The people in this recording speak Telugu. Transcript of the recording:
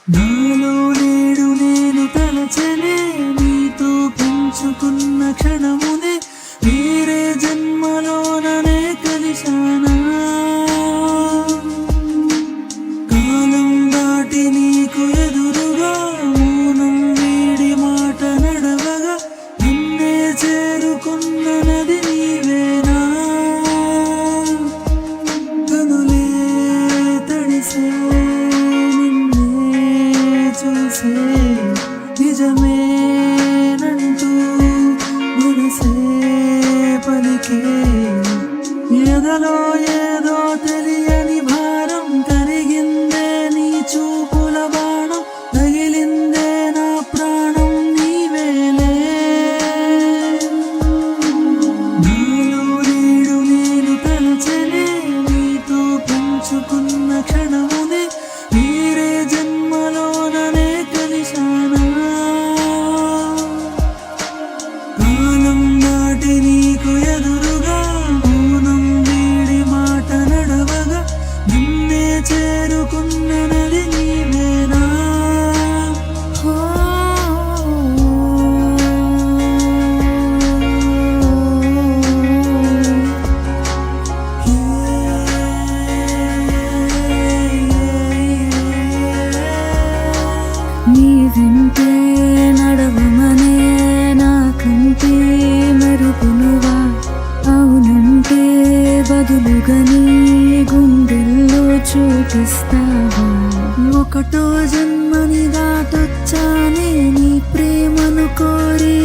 నాలో నేడు నేను తలచనే నీతో పెంచుకున్న క్షణమునే వేరే జన్మలోననే కలిశానా. కాలం దాటి నీకు ఎదురుగా మౌనం వీడి మాట నడవగా నిన్నే చేరుకున్న నది నీవేనా. కనులే తడిసే చూసే నిజమేనంటూ మనసే పలికే ఎదలో ఏదో తెలియని భారం కరిగిందే నీ చూపుల బాణం తగిలిందే నా ప్రాణం నీవేలే. నాలో నేడు నేను తలచనే నీతో పెంచుకున్న క్షణమునే వేరే జన్మలోననే కలిశానా. కాలం దాటి నీకు ఎదురుగా మౌనం వీడి మాట నడవగా నిన్నే చేరుకున్న నది నీవేనా. నీ వెంటే నడవమనే నాకంటే మెరుగునువా అవునంటే బదులుగా నీ గుండెల్లో చూపిస్తావా. ఒకటో జన్మని దాటొచ్చానే నీ ప్రేమను కోరి.